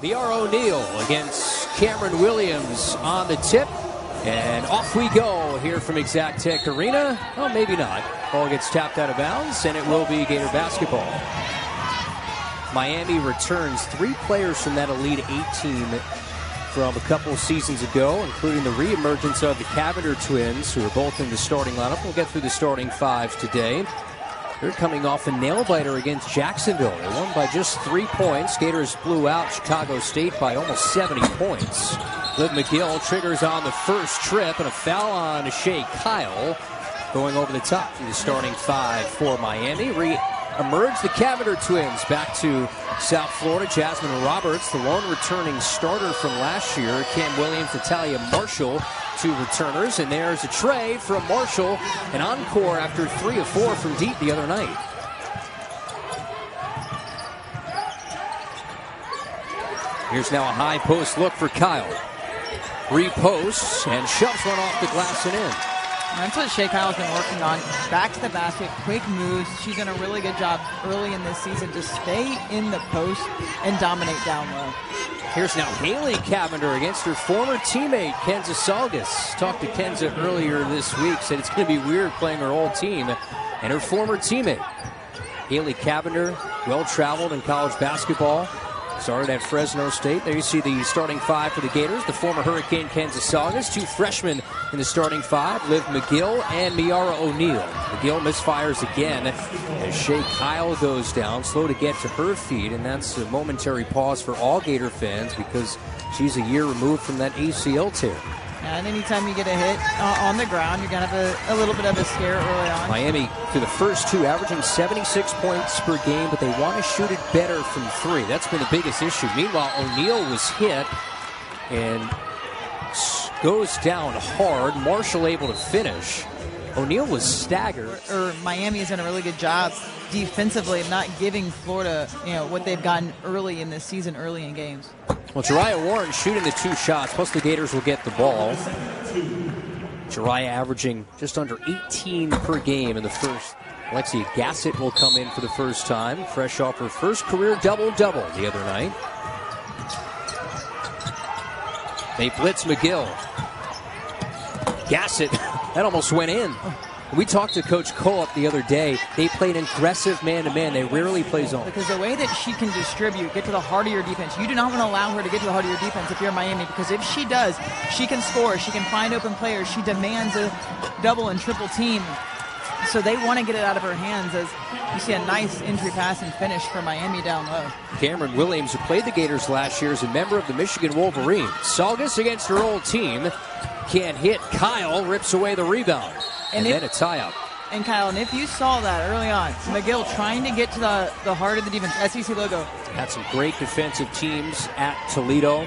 B.R. O'Neal against Cameron Williams on the tip. And off we go here from Exact Tech Arena. Well, maybe not. Ball gets tapped out of bounds, and it will be Gator basketball. Miami returns 3 players from that Elite 8 team from a couple seasons ago, including the reemergence of the Cavinder twins, who are both in the starting lineup. We'll get through the starting 5 today. They're coming off a nail-biter against Jacksonville. They won by just 3 points. Gators blew out Chicago State by almost 70 points. Liv McGill triggers on the first trip, and a foul on Shea Kyle going over the top through the starting 5 for Miami. Re-emerge the Cavinder twins back to South Florida. Jasmyne Roberts, the lone returning starter from last year. Cam Williams, Natalia Marshall, 2 returners, and there's a tray from Marshall, an encore after 3 of 4 from deep the other night. Here's now a high post look for Kyle. Reposts and shoves one off the glass and in. That's what Shea Kyle's been working on. Back to the basket, quick moves. She's done a really good job early in this season to stay in the post and dominate down low. Here's now Hanna Cavinder against her former teammate, Kenza Salgas. Talked to Kenza earlier this week, said it's going to be weird playing her old team and her former teammate. Hanna Cavinder, well-traveled in college basketball. Started at Fresno State. There you see the starting 5 for the Gators. The former Hurricane Kenza Salgas. 2 freshmen in the starting 5. Liv McGill and Miara O'Neal. McGill misfires again as Shea Kyle goes down. Slow to get to her feet. And that's a momentary pause for all Gator fans because she's a year removed from that ACL tear. And anytime you get a hit on the ground, you're going to have a little bit of a scare early on. Miami, through the first 2, averaging 76 points per game, but they want to shoot it better from 3. That's been the biggest issue. Meanwhile, O'Neal was hit and goes down hard. Marshall able to finish. O'Neal was staggered. Miami has done a really good job defensively of not giving Florida, what they've gotten early in this season, early in games. Well, Jariah Warren shooting the 2 shots, plus the Gators will get the ball. Jariah averaging just under 18 per game in the first. Alexia Gassett will come in for the first time, fresh off her first career double-double the other night. They blitz McGill. Gassett, that almost went in. We talked to Coach Coleup the other day. They played aggressive man-to-man. They rarely play zone. Because the way that she can distribute, get to the heart of your defense, you do not want to allow her to get to the heart of your defense if you're Miami, because if she does, she can score. She can find open players. She demands a double and triple team. So they want to get it out of her hands as you see a nice entry pass and finish for Miami down low. Cameron Williams, who played the Gators last year, is a member of the Michigan Wolverines. Salgas against her old team. Can't hit. Kyle rips away the rebound. And then a tie-up. And Kyle, and if you saw that early on, McGill trying to get to the heart of the defense, SEC logo. Had some great defensive teams at Toledo.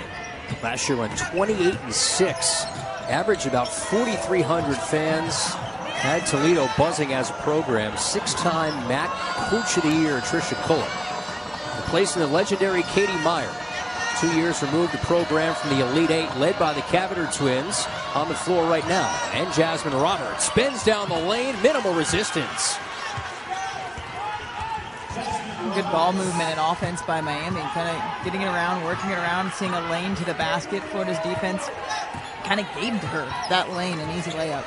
Last year went 28-6. Averaged about 4,300 fans. Had Toledo buzzing as a program. 6-time MAC Coach of the Year, Tricia Coleup. Replacing the legendary Katie Meyer. 2 years removed the program from the Elite 8, led by the Cavinder twins, on the floor right now. And Jasmyne Roberts spins down the lane, minimal resistance. Good ball movement and offense by Miami, kind of getting it around, working it around, seeing a lane to the basket. Florida's defense kind of gave to her that lane, an easy layup.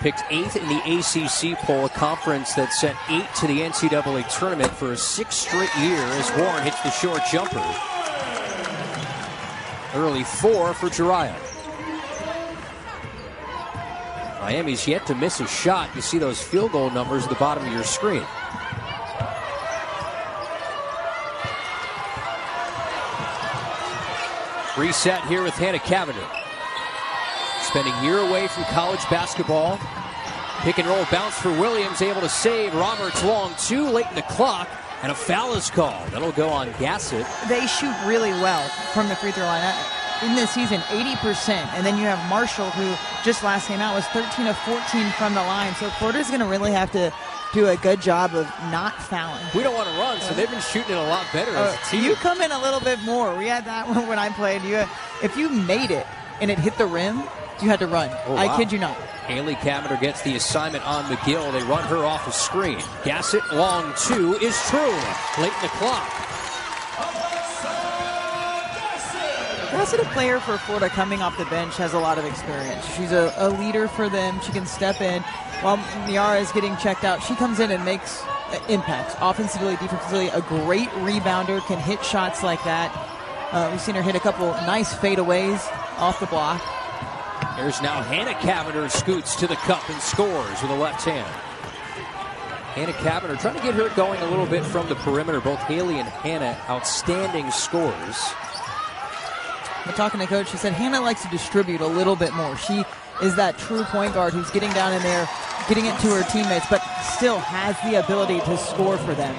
Picked 8th in the ACC poll, a conference that sent 8 to the NCAA tournament for a 6th straight year as Warren hits the short jumper. Early 4 for Jariah. Miami's yet to miss a shot. You see those field goal numbers at the bottom of your screen. Reset here with Hanna Cavinder. Spending a year away from college basketball. Pick and roll bounce for Williams, able to save. Roberts long 2 late in the clock. And a foul is called. That'll go on Gassett. They shoot really well from the free throw line. In this season, 80%. And then you have Marshall, who just last came out, was 13 of 14 from the line. So Florida's going to really have to do a good job of not fouling. We don't want to run, so they've been shooting it a lot better as a team. You come in a little bit more. We had that when I played. If you made it and it hit the rim, you had to run. Oh, wow. I kid you not. Hanna Cavinder gets the assignment on McGill. They run her off a screen. Gassett long 2 is true. Late in the clock. Positive player for Florida coming off the bench, has a lot of experience. She's a leader for them. She can step in. While Miara is getting checked out, she comes in and makes impacts. Offensively, defensively, a great rebounder, can hit shots like that. We've seen her hit a couple nice fadeaways off the block. There's now Hanna Cavinder, scoots to the cup and scores with a left hand. Hanna Cavinder trying to get her going a little bit from the perimeter. Both Haley and Hanna, outstanding scorers. But talking to Coach, she said Hanna likes to distribute a little bit more. She is that true point guard who's getting down in there, getting it to her teammates, but still has the ability to score for them.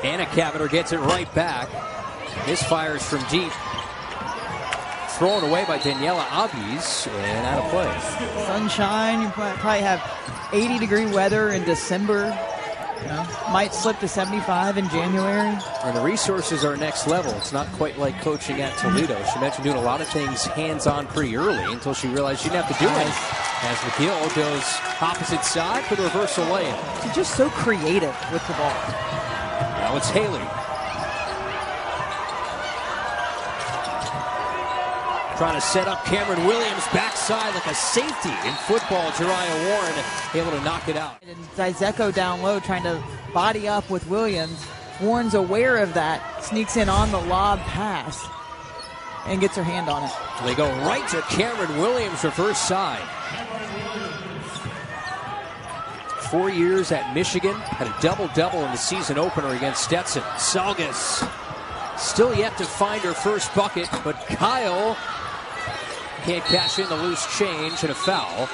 Hanna Cavinder gets it right back. Misfires from deep. Thrown away by Daniela Abies and out of play. Sunshine, you probably have 80-degree weather in December. You know, might slip to 75 in January. And the resources are next level. It's not quite like coaching at Toledo. She mentioned doing a lot of things hands-on pretty early until she realized she didn't have to do it. As McGill goes opposite side for the reversal layup. She's just so creative with the ball. Now it's Haley. Trying to set up Cameron Williams backside like a safety in football. Jariah Warren able to knock it out. And Zizeko down low trying to body up with Williams. Warren's aware of that, sneaks in on the lob pass and gets her hand on it. They go right to Cameron Williams, reverse side. 4 years at Michigan, had a double-double in the season opener against Stetson. Salgas still yet to find her first bucket, but Kyle can't cash in the loose change and a foul.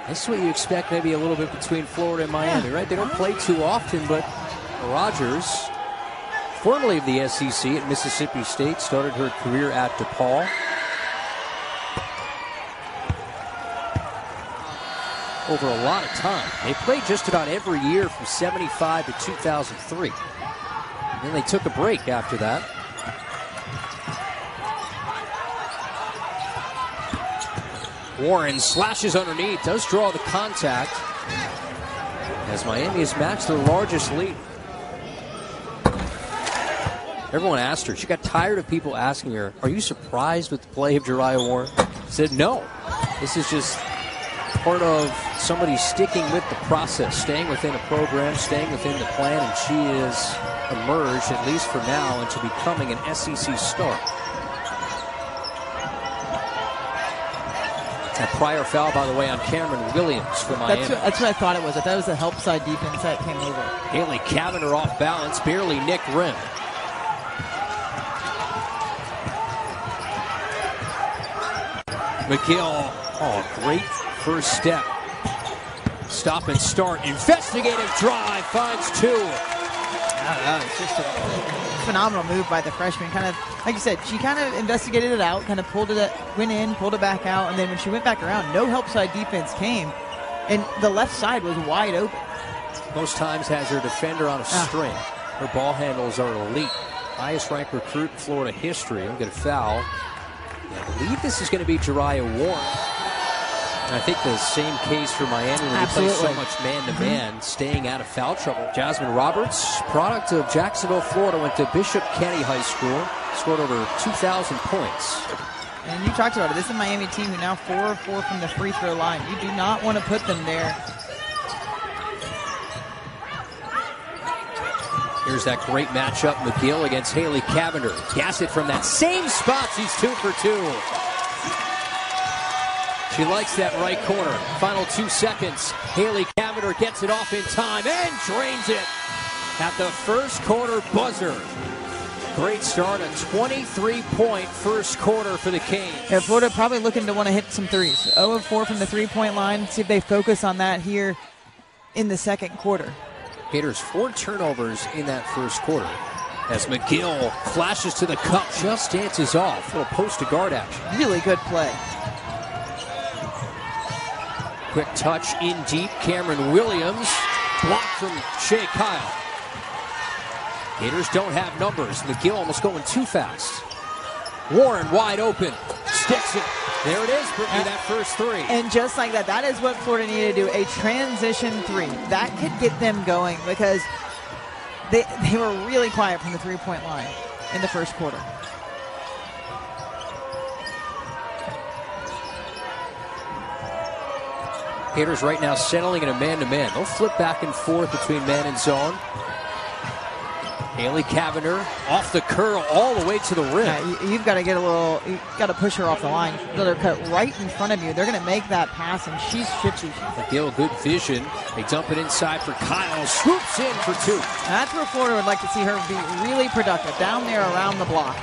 That's what you expect maybe a little bit between Florida and Miami, right? They don't play too often, but Rogers, formerly of the SEC at Mississippi State, started her career at DePaul. Over a lot of time. They played just about every year from 75 to 2003. And then they took a break after that. Warren slashes underneath, does draw the contact as Miami has matched their largest lead. Everyone asked her, she got tired of people asking her, are you surprised with the play of Jariah Warren? She said, no. This is just part of somebody sticking with the process, staying within a program, staying within the plan, and she has emerged, at least for now, into becoming an SEC star. A prior foul, by the way, on Cameron Williams for Miami. That's what I thought it was. I thought it was a help side defense that came over. Haley Cavinder off balance, barely nicked rim. McGill, oh, great first step. Stop and start, investigative drive, finds two. It's just a phenomenal move by the freshman. Kind of, like you said, she kind of investigated it out, kind of pulled it, went in, pulled it back out, and then when she went back around, no help side defense came, and the left side was wide open. Most times has her defender on a string. Her ball handles are elite. Highest ranked recruit in Florida history. I'll get a foul. I believe this is going to be Jariah Warren. And I think the same case for Miami when they play so much man-to-man, staying out of foul trouble. Jasmyne Roberts, product of Jacksonville, Florida, went to Bishop Kenny High School, scored over 2,000 points. And you talked about it. This is a Miami team who now 4 of 4 from the free throw line. You do not want to put them there. Here's that great matchup, McGill against Haley Cavinder. Gassett from that same spot. She's 2 for 2. She likes that right corner. Final 2 seconds. Haley Cavinder gets it off in time and drains it at the first quarter buzzer. Great start, a 23-point first quarter for the Canes. Yeah, Florida probably looking to want to hit some threes. 0 of 4 from the three-point line. See if they focus on that here in the second quarter. Gators 4 turnovers in that first quarter. As McGill flashes to the cup, just dances off. Little post-to-guard action. Really good play. Quick touch in deep. Cameron Williams blocked from Shea Kyle. Gators don't have numbers. McGill almost going too fast. Warren wide open. Sticks it. There it is, Brittany, that first three. And just like that, that is what Florida needed to do, a transition three. That could get them going because they were really quiet from the three-point line in the first quarter. Gators right now settling in a man-to-man. They'll flip back and forth between man and zone. Hanna Cavinder off the curl all the way to the rim. Yeah, you've got to get a little, you've got to push her off the line. Let her cut right in front of you. They're going to make that pass, and she's shifty. McGill, good vision. They dump it inside for Kyle. Swoops in for two. That's where Florida would like to see her be really productive, down there around the block.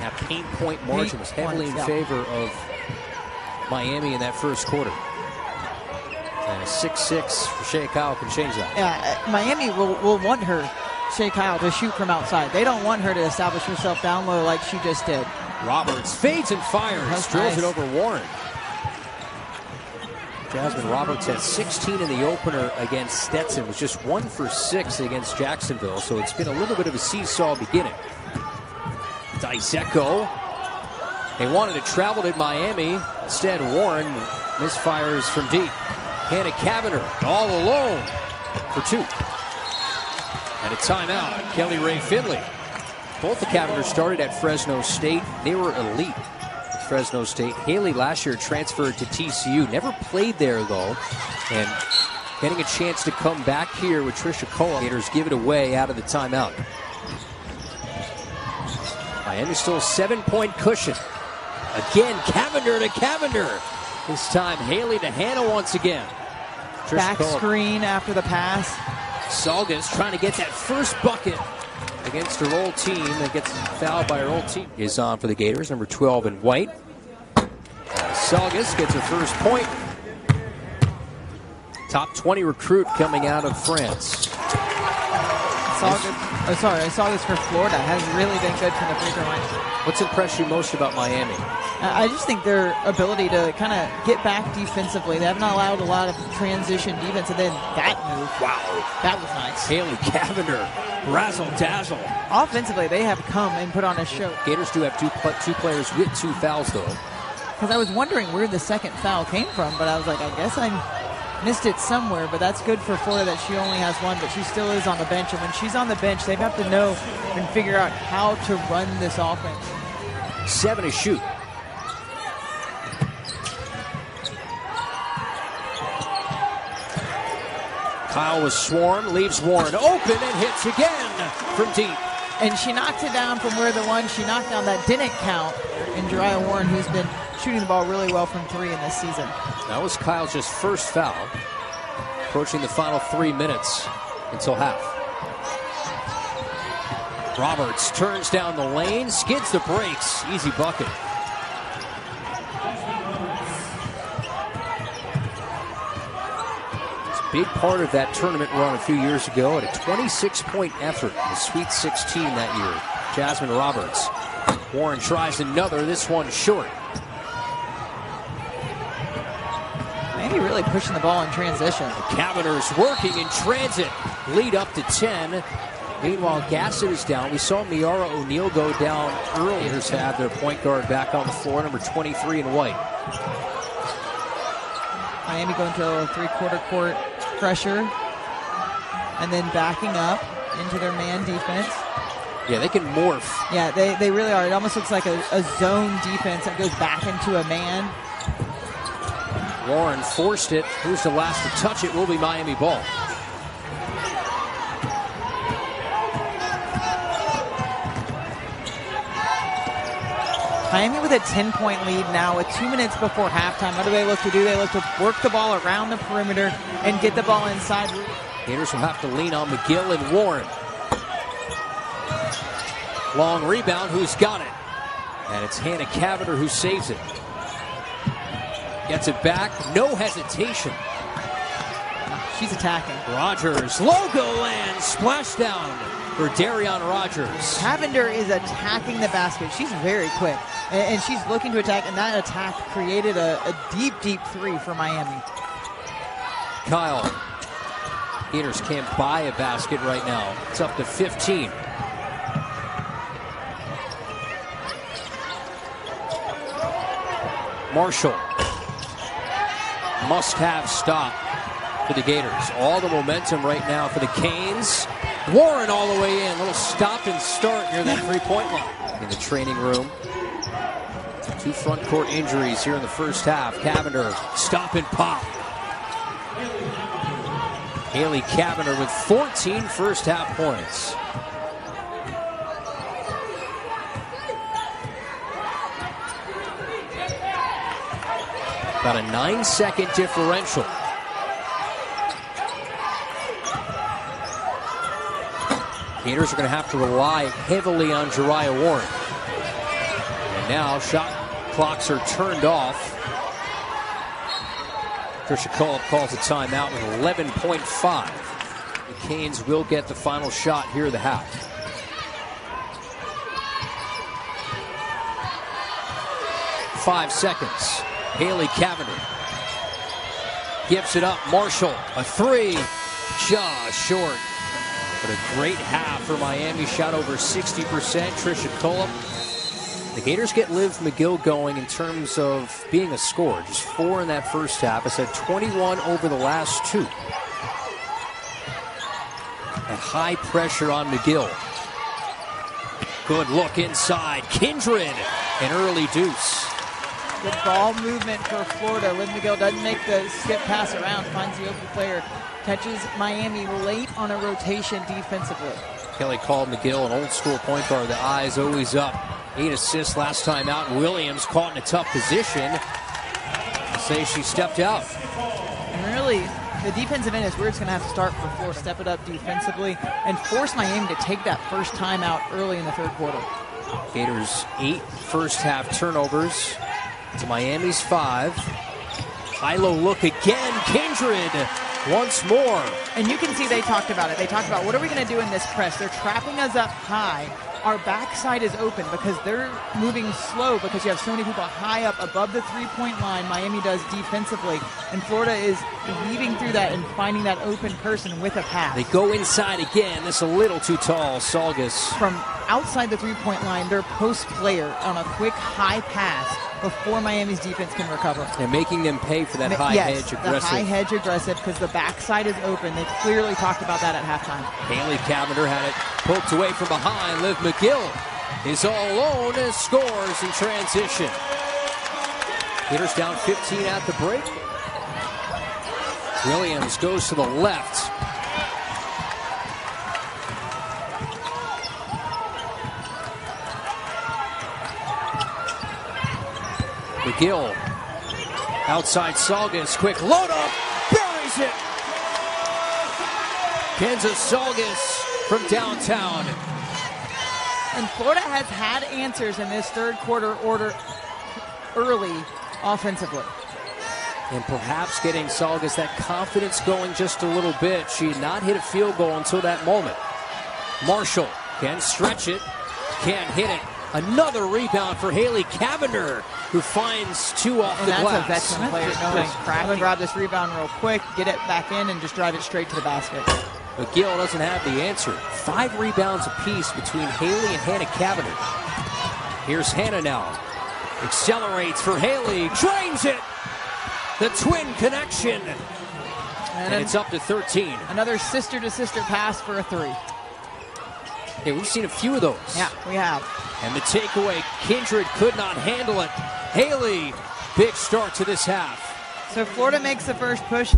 That paint point margin was heavily in favor of Miami in that first quarter. And a 6'6" for Shea Kyle can change that. Yeah, Miami will want her, Shea Kyle, to shoot from outside. They don't want her to establish herself down low like she just did. Roberts fades and fires. Drills it over Warren. Jasmyne Roberts had 16 in the opener against Stetson. Was just 1 for 6 against Jacksonville. So it's been a little bit of a seesaw beginning. Dyseko. They wanted to travel to Miami. Instead, Warren misfires from deep. Hanna Cavinder all alone for two. And a timeout. Kelly Ray Finley. Both the Cavenders started at Fresno State. They were elite at Fresno State. Haley last year transferred to TCU. Never played there, though. And getting a chance to come back here with Trisha Cole. Gators give it away out of the timeout. Miami still a 7-point cushion. Again, Cavinder to Cavinder. This time, Haley to Hanna once again. Back screen after the pass. Salgas trying to get that first bucket against her old team. That gets fouled by her old team. Is on for the Gators, number 12 in white. Salgas gets her first point. Top 20 recruit coming out of France. Salgas for Florida has really been good from the free throw line. What's impressed you most about Miami? I just think their ability to kind of get back defensively. They haven't allowed a lot of transition defense, and then that move. Wow. That was nice. Haley Cavinder, razzle-dazzle. Offensively, they have come and put on a show. Gators do have two players with 2 fouls, though. Because I was wondering where the second foul came from, but I was like, I guess I missed it somewhere, but that's good for Florida that she only has 1, but she still is on the bench. And when she's on the bench, they have to know and figure out how to run this offense. 7 to shoot. Kyle was swarmed, leaves Warren open and hits again from deep. And she knocked it down from where the one she knocked down that didn't count in Jariah Warren, who's been shooting the ball really well from 3 in this season. That was Kyle's just first foul. Approaching the final 3 minutes until half. Roberts turns down the lane, skids the brakes. Easy bucket. Big part of that tournament run a few years ago at a 26-point effort in the Sweet 16 that year. Jasmyne Roberts. Warren tries another, this one short. Maybe really pushing the ball in transition. Cavinder's working in transit. Lead up to 10. Meanwhile, Gassett is down. We saw Miara O'Neal go down earlier. Gators have their point guard back on the floor, number 23 in white. Miami going to a 3-quarter court pressure and then backing up into their man defense. Yeah, they can morph. Yeah, they really are. It almost looks like a zone defense that goes back into a man. Warren forced it. Who's the last to touch it will be Miami ball. Miami with a 10-point lead now with 2 minutes before halftime. What do they look to do? They look to work the ball around the perimeter and get the ball inside. Gators will have to lean on McGill and Warren. Long rebound, who's got it? And it's Hanna Cavinder who saves it. Gets it back, no hesitation. She's attacking. Rogers, logo land, splashdown for Darion Rogers. Cavinder is attacking the basket. She's very quick, and she's looking to attack, and that attack created a deep, deep 3 for Miami. Kyle. Gators can't buy a basket right now. It's up to 15. Marshall. Must-have stop for the Gators. All the momentum right now for the Canes. Warren all the way in. Little stop and start near that 3-point line. In the training room. 2 front court injuries here in the first half. Cavinder, stop and pop. Hanna Cavinder with 14 first-half points. About a 9-second differential. Gators are going to have to rely heavily on Jariah Warren. And now shot clocks are turned off. Tricia Cullip calls a timeout with 11.5. The Canes will get the final shot here at the half. Five seconds. Hanna Cavinder gives it up. Marshall, a three, just short. But a great half for Miami. Shot over 60%. Tricia Cullip. The Gators get Liv McGill going in terms of being a scorer. Just 4 in that first half. I said 21 over the last 2. At high pressure on McGill. Good look inside. Kindred, an early deuce. Good ball movement for Florida. Liv McGill doesn't make the skip pass around, finds the open player, catches Miami late on a rotation defensively. Kelly called McGill an old school point guard. The eyes always up. 8 assists last time out. Williams caught in a tough position. They say she stepped out. And really, the defensive end is where it's going to have to start for Florida. Step it up defensively and force Miami to take that first time out early in the third quarter. Gators 8 first half turnovers to Miami's 5. High-low look again. Kindred once more. And you can see they talked about it. They talked about, what are we going to do in this press? They're trapping us up high. Our backside is open because they're moving slow because you have so many people high up above the three-point line. Miami does defensively. And Florida is weaving through that and finding that open person with a pass. They go inside again. This a little too tall. Salgas. From outside the three-point line, their post player on a quick high pass before Miami's defense can recover. They're making them pay for that high hedge aggressive. The high hedge aggressive because the backside is open. They clearly talked about that at halftime. Hanna Cavinder had it poked away from behind. Liv McGill is all alone and scores in transition. Gators down 15 at the break. Williams goes to the left. McGill outside Salgas, quick load up, buries it. Kansas Salgas from downtown. And Florida has had answers in this third quarter order early offensively. And perhaps getting Salgas that confidence going just a little bit. She had not hit a field goal until that moment. Marshall can stretch it, can't hit it. Another rebound for Hanna Cavinder, who finds 2 off the glass. That's a veteran player knowing, I'm going to grab this rebound real quick, get it back in, and just drive it straight to the basket. McGill doesn't have the answer. 5 rebounds apiece between Hanna and Hanna Cavinder. Here's Hanna now. Accelerates for Hanna, drains it. The twin connection. And it's up to 13. Another sister-to-sister pass for a 3. Yeah, we've seen a few of those. Yeah, we have. And the takeaway, Kindred could not handle it. Hanna, big start to this half. So Florida makes the first push.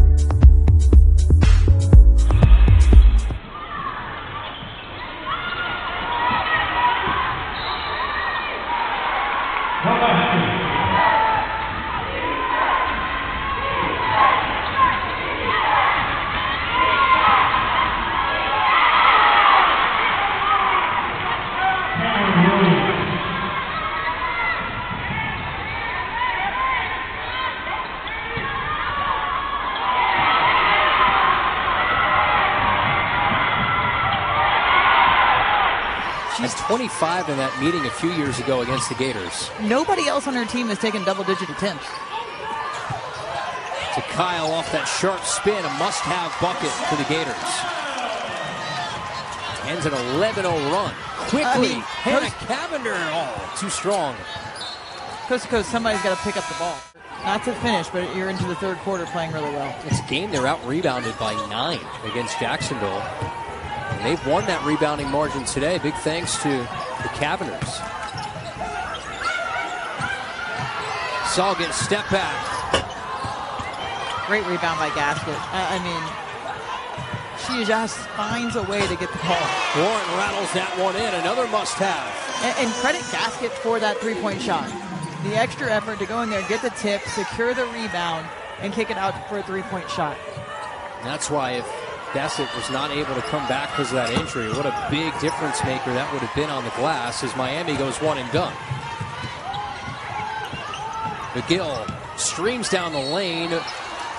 She's 25 in that meeting a few years ago against the Gators. Nobody else on her team has taken double-digit attempts. To Kyle off that sharp spin, a must-have bucket for the Gators. Ends an 11-0 run. Quickly, Hanna Cavinder. Oh, too strong. Coast to coast, somebody's got to pick up the ball. Not to finish, but you're into the third quarter playing really well. It's a game they're out-rebounded by 9 against Jacksonville. And they've won that rebounding margin today. Big thanks to the Cavinders. Salgas step back. Great rebound by Gasket. I mean, she just finds a way to get the ball. Warren rattles that one in. Another must-have. And credit Gasket for that three-point shot. The extra effort to go in there, get the tip, secure the rebound, and kick it out for a three-point shot. That's why if Gasket was not able to come back because of that injury, what a big difference maker that would have been on the glass as Miami goes one and done. McGill streams down the lane.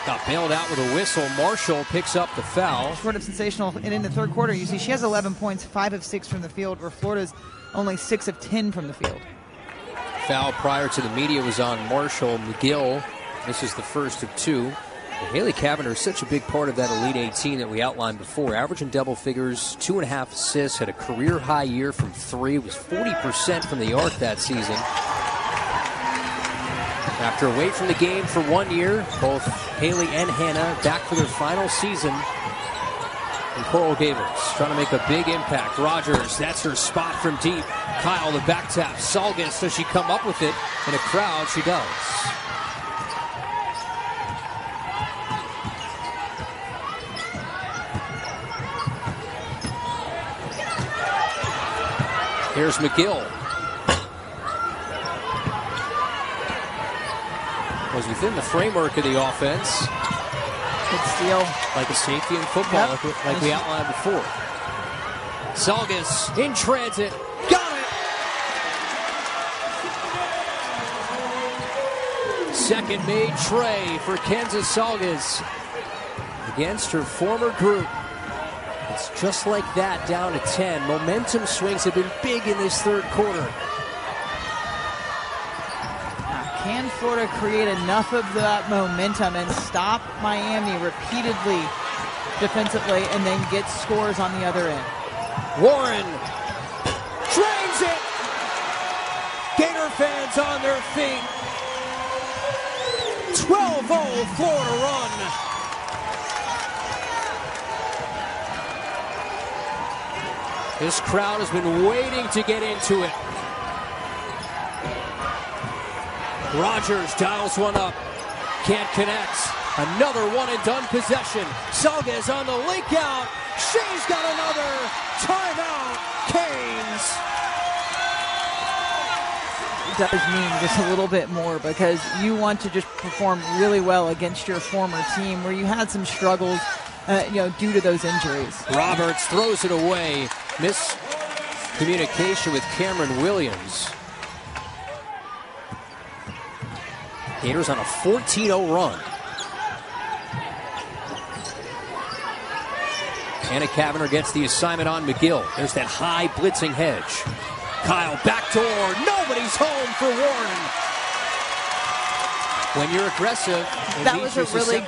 Got bailed out with a whistle. Marshall picks up the foul. Sort of sensational. And in the third quarter, you see she has 11 points, 5 of 6 from the field, where Florida's only 6 of 10 from the field. Foul prior to the media was on Marshall. McGill, this is the first of 2. Hanna Cavinder is such a big part of that Elite 18 that we outlined before. Averaging double figures, 2.5 assists, had a career-high year from 3. Was 40% from the arc that season. After away from the game for 1 year, both Haley and Hanna back for their final season in Coral Gables, trying to make a big impact. Rogers, that's her spot from deep. Kyle, the back tap. Salgas, does she come up with it? In a crowd, she does. Here's McGill. Was within the framework of the offense. Good steal. Like a safety in football, yep. like we outlined before. Salgas in transit. Got it! Second made tray for Kansas Salgas against her former group. It's just like that, down to 10. Momentum swings have been big in this third quarter. Can Florida create enough of that momentum and stop Miami repeatedly defensively and then get scores on the other end? Warren drains it. Gator fans on their feet. 12-0 Florida run. This crowd has been waiting to get into it. Rogers dials one up. Can't connect. Another one-and-done possession. Salgas on the link out. She's got another. Timeout, Canes. It does mean just a little bit more because you want to just perform really well against your former team where you had some struggles due to those injuries. Roberts throws it away. Miscommunication with Cameron Williams. Gators on a 14-0 run. Hanna Cavinder gets the assignment on McGill. There's that high blitzing hedge. Kyle backdoor. Nobody's home for Warren. When you're aggressive, that was a really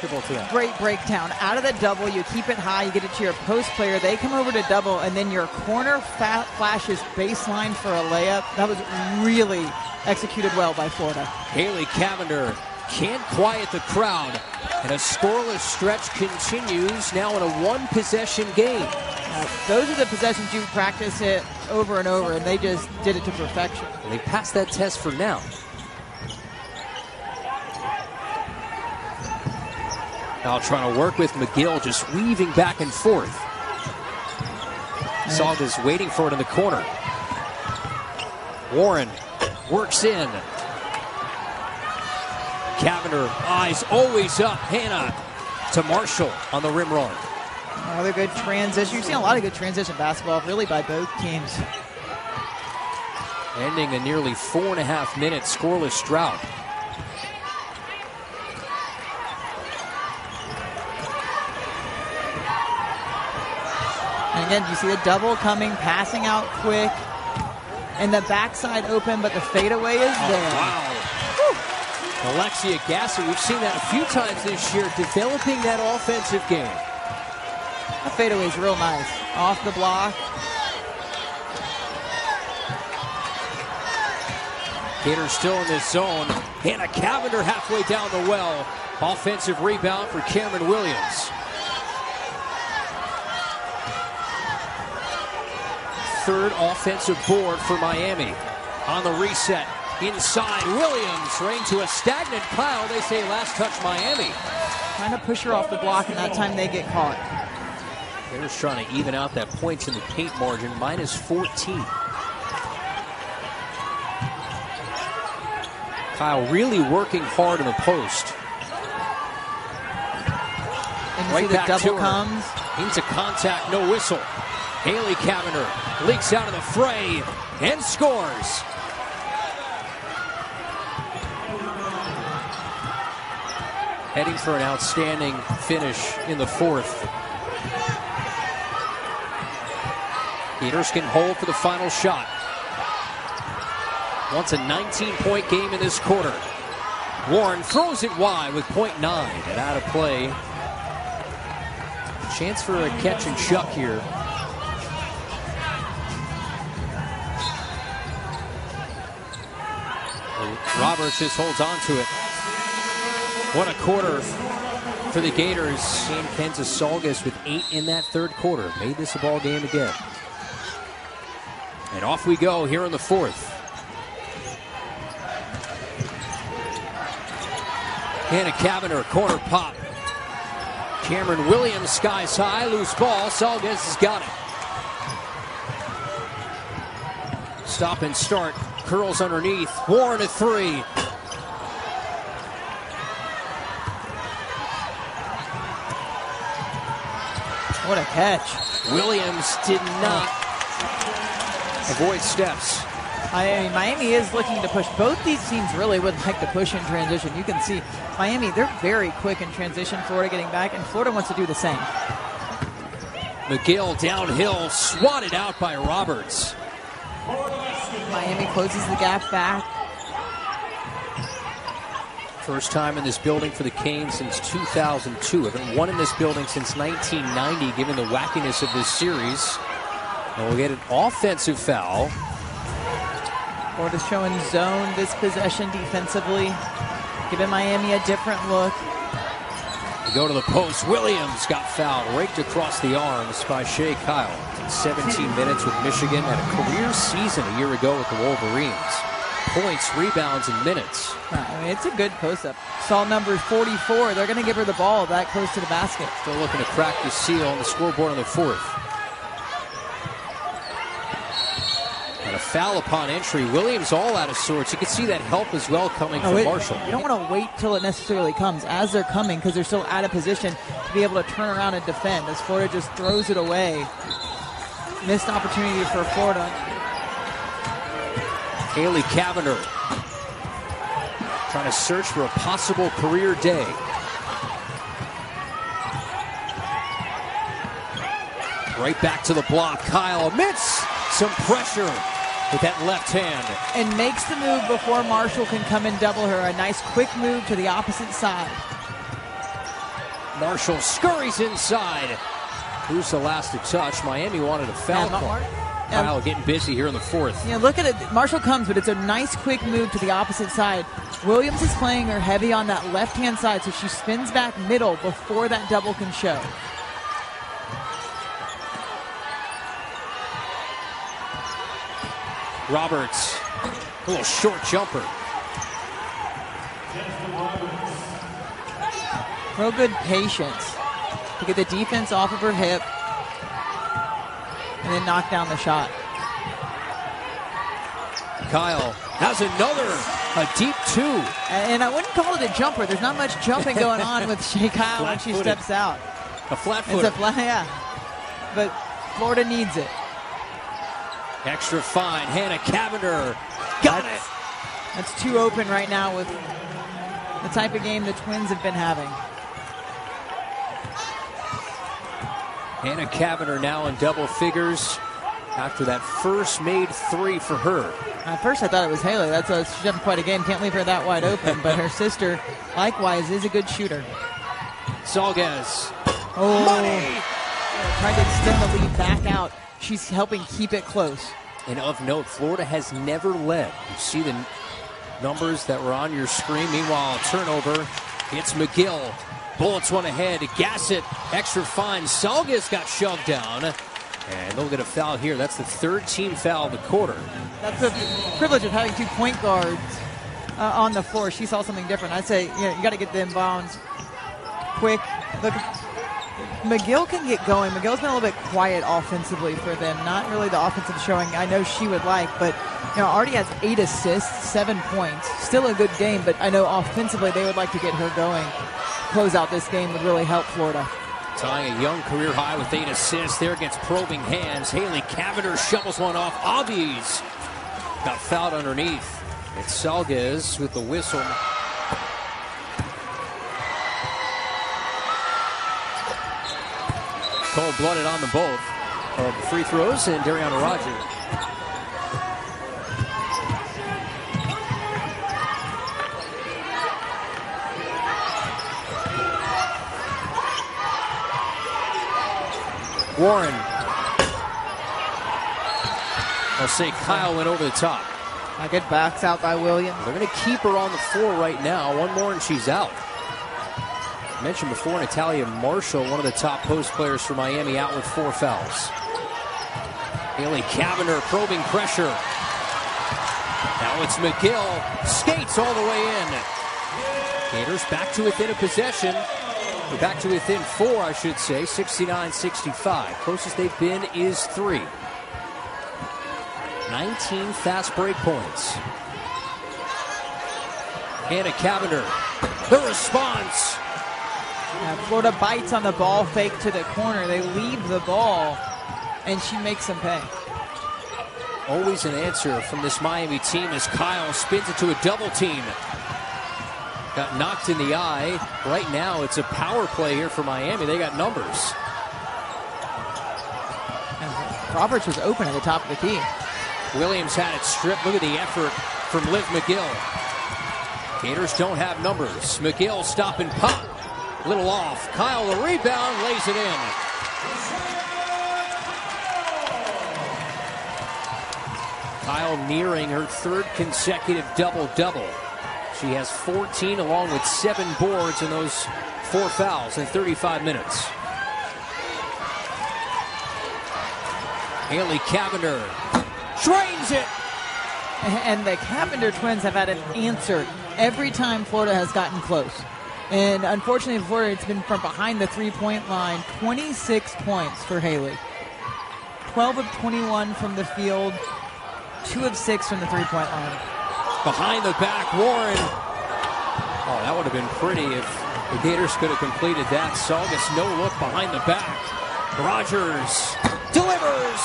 great breakdown. Out of the double, you keep it high, you get it to your post player. They come over to double, and then your corner flashes baseline for a layup. That was really executed well by Florida. Hanna Cavinder can't quiet the crowd, and a scoreless stretch continues now in a one-possession game. Those are the possessions you practice it over and over, and they just did it to perfection. And they passed that test for now. Now trying to work with McGill, just weaving back and forth. Salgas waiting for it in the corner. Warren works in. Cavinder, eyes always up. Hanna to Marshall on the rim run. Another good transition. You've seen a lot of good transition basketball, really, by both teams. Ending a nearly 4.5-minute scoreless drought. And again, you see the double coming, passing out quick, and the backside open, but the fadeaway is there. Wow. Whew. Alexia Gasser, we've seen that a few times this year, developing that offensive game. That fadeaway is real nice. Off the block. Gators still in this zone. Hanna Cavinder halfway down the well. Offensive rebound for Cameron Williams. Third offensive board for Miami. On the reset, inside, Williams ran to a stagnant Kyle. They say last touch Miami. trying to push her off the block, and that time they get caught. They're just trying to even out that points in the paint margin, minus 14. Kyle really working hard in the post. And you Right see the back double to comes. Into contact, no whistle. Hanna Cavinder leaks out of the fray and scores. Heading for an outstanding finish in the fourth. Gators can hold for the final shot. Wants a 19-point game in this quarter. Warren throws it wide with .9 and out of play. Chance for a catch and chuck here. Roberts just holds on to it. What a quarter for the Gators. And Kansas Salgas with 8 in that third quarter. Made this a ball game again. And off we go here in the fourth. Hanna Cavinder, corner pop. Cameron Williams skies high, loose ball. Salgas has got it. Stop and start. Curls underneath. Warren a three. What a catch. Williams did not avoid steps. Miami is looking to push. Both these teams really would like to push in transition. You can see Miami, they're very quick in transition. Florida getting back, and Florida wants to do the same. McGill downhill, swatted out by Roberts. Miami closes the gap back. First time in this building for the Canes since 2002. Haven't won in this building since 1990, given the wackiness of this series. And we'll get an offensive foul. Florida's showing zone this possession defensively, giving Miami a different look. They go to the post. Williams got fouled, raked across the arms by Shea Kyle. 17 minutes with Michigan, had a career season a year ago with the Wolverines. Points, rebounds, and minutes. It's a good post-up. Saw number 44. They're going to give her the ball that close to the basket. Still looking to crack the seal on the scoreboard on the fourth. And a foul upon entry. Williams all out of sorts. You can see that help as well coming from Marshall. You don't want to wait till it necessarily comes. As they're coming, because they're still out of position to be able to turn around and defend. As Florida just throws it away. Missed opportunity for Florida. Hanna Cavinder trying to search for a possible career day. Right back to the block. Kyle amidst some pressure with that left hand. And makes the move before Marshall can come and double her. A nice quick move to the opposite side. Marshall scurries inside. Who's the last to touch? Miami wanted a foul call. Kyle getting busy here in the fourth. Look at it. Marshall comes, but it's a nice quick move to the opposite side. Williams is playing her heavy on that left-hand side, so she spins back middle before that double can show. Roberts, a little short jumper. Real good patience to get the defense off of her hip and then knock down the shot. Kyle has a deep two. And I wouldn't call it a jumper. There's not much jumping going on with Shea Kyle when she steps out. A flat footer. It's a flat, yeah. But Florida needs it. Extra fine. Hanna Cavinder got it. That's too open right now with the type of game the Twins have been having. Hanna Cavinder now in double figures after that first made three for her. At first I thought it was Haley. She's having quite a game. Can't leave her that wide open. But her sister, likewise, is a good shooter. Salgas. Money! Trying to extend the lead back out. She's helping keep it close. And of note, Florida has never led. You see the numbers that were on your screen. Meanwhile, turnover. It's McGill. Bullets one ahead. Gassett, extra fine. Salgas got shoved down. And they'll get a foul here. That's the third team foul of the quarter. That's the privilege of having two point guards on the floor. She saw something different. I'd say you got to get the inbounds quick. Look, McGill can get going. McGill's been a little bit quiet offensively for them. Not really the offensive showing I know she would like, but already has 8 assists, 7 points. Still a good game, but I know offensively they would like to get her going. Close out this game would really help Florida. Tying a young career high with 8 assists there against probing hands. Hanna Cavinder shovels one off. Avies got fouled underneath. It's Salguez with the whistle. Cold-blooded on the both of the free throws, and Dariana Rogers. Warren. I'll say Kyle went over the top. A good box out by Williams. They're going to keep her on the floor right now. One more and she's out. I mentioned before, Natalia Marshall, one of the top post players for Miami, out with 4 fouls. Hanna Cavinder probing pressure. Now it's McGill. Skates all the way in. Gators back to within a possession. Or back to within 4, I should say. 69-65. Closest they've been is 3. 19 fast break points. Hanna Cavinder. The response. Florida bites on the ball fake to the corner. They leave the ball, and she makes them pay. Always an answer from this Miami team as Kyle spins it to a double team. Got knocked in the eye. Right now, it's a power play here for Miami. They got numbers. And Roberts was open at the top of the key. Williams had it stripped. Look at the effort from Liv McGill. Gators don't have numbers. McGill stop and pop. Little off. Kyle the rebound, lays it in. Kyle nearing her 3rd consecutive double-double. She has 14 along with 7 boards and those 4 fouls in 35 minutes. Hanna Cavinder drains it. And the Cavinder twins have had an answer every time Florida has gotten close. And unfortunately, Florida, it's been from behind the 3-point line. 26 points for Haley. 12 of 21 from the field. 2 of 6 from the 3-point line. Behind the back, Warren. Oh, that would have been pretty if the Gators could have completed that. Salguez, no look behind the back. Rogers delivers.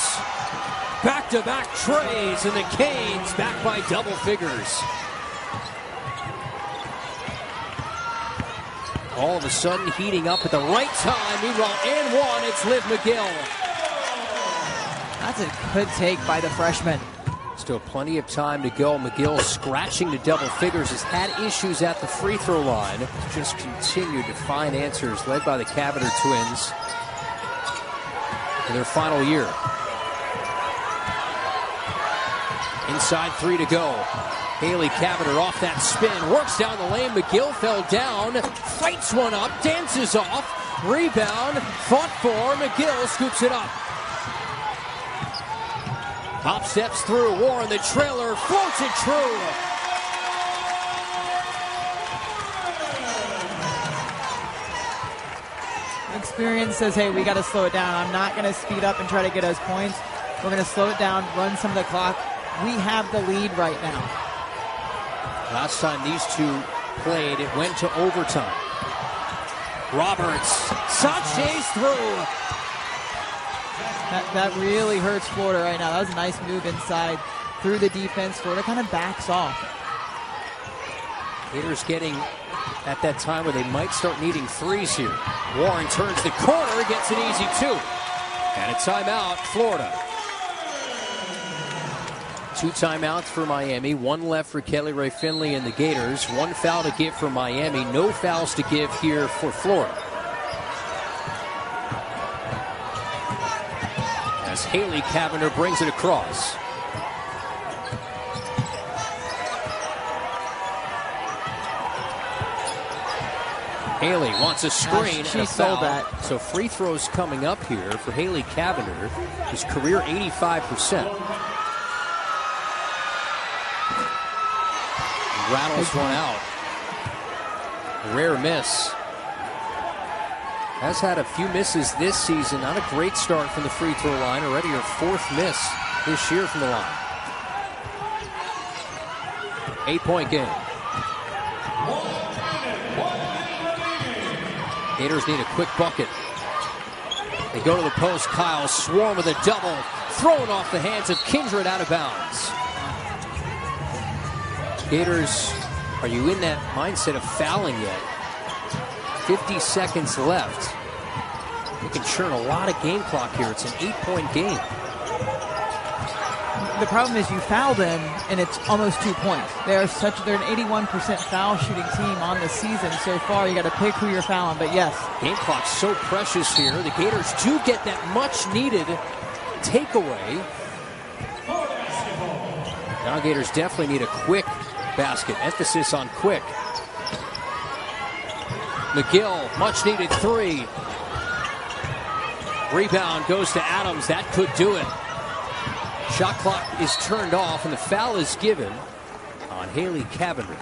Back-to-back trays, and the Canes back by double figures. All of a sudden heating up at the right time. Meanwhile, and one, it's Liv McGill. That's a good take by the freshman. Still plenty of time to go. McGill scratching to double figures, has had issues at the free throw line. Just continued to find answers, led by the Cavinder twins in their final year. Inside 3 to go. Hanna Cavinder off that spin, works down the lane. McGill fell down, fights one up, dances off, rebound, fought for. McGill scoops it up. Hop steps through. Warren, the trailer, floats it true. Experience says, hey, we got to slow it down. I'm not going to speed up and try to get us points. We're going to slow it down, run some of the clock. We have the lead right now. Last time these two played, it went to overtime. Roberts, Sanchez through. That really hurts Florida right now. That was a nice move inside through the defense. Florida kind of backs off. Gators getting at that time where they might start needing threes here. Warren turns the corner, gets an easy 2. And a timeout, Florida. 2 timeouts for Miami, 1 left for Kelly Rae Finley and the Gators. 1 foul to give for Miami, no fouls to give here for Florida. As Hanna Cavinder brings it across. Haley wants a screen. She sold that. So free throws coming up here for Hanna Cavinder. His career 85%. Rattles one out. Rare miss. Has had a few misses this season. Not a great start from the free throw line. Already her 4th miss this year from the line. 8-point game. Gators need a quick bucket. They go to the post. Kyle Swarm with a double. Thrown off the hands of Kindred, out of bounds. Gators, are you in that mindset of fouling yet? 50 seconds left. You can churn a lot of game clock here. It's an 8-point game. The problem is you foul them, and it's almost 2 points. They're an 81% foul shooting team on the season so far. You got to pick who you're fouling, but yes. Game clock's so precious here. The Gators do get that much-needed takeaway. Now Gators definitely need a quick basket. Emphasis on quick. McGill, much-needed 3. Rebound goes to Adams. That could do it. Shot clock is turned off, and the foul is given on Hanna Cavinder.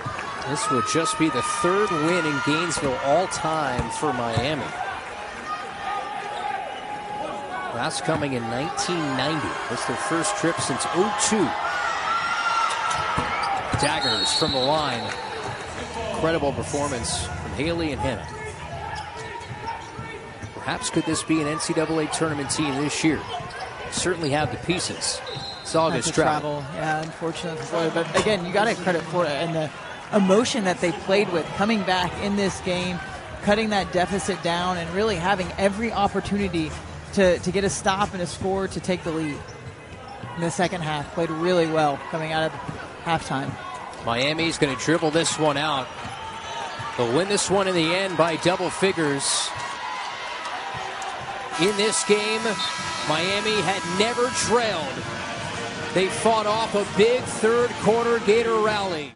This would just be the 3rd win in Gainesville all time for Miami. Last coming in 1990. That's their first trip since '02. Daggers from the line. Incredible performance from Haley and Hanna. Perhaps could this be an NCAA tournament team this year? Certainly have the pieces. Saugus travel. Yeah, unfortunately. But again, you got to credit for it and the emotion that they played with coming back in this game, cutting that deficit down, and really having every opportunity to get a stop and a score to take the lead. In the second half, played really well coming out of halftime. Miami's going to dribble this one out. They'll win this one in the end by double figures. In this game, Miami had never trailed. They fought off a big third quarter Gator rally.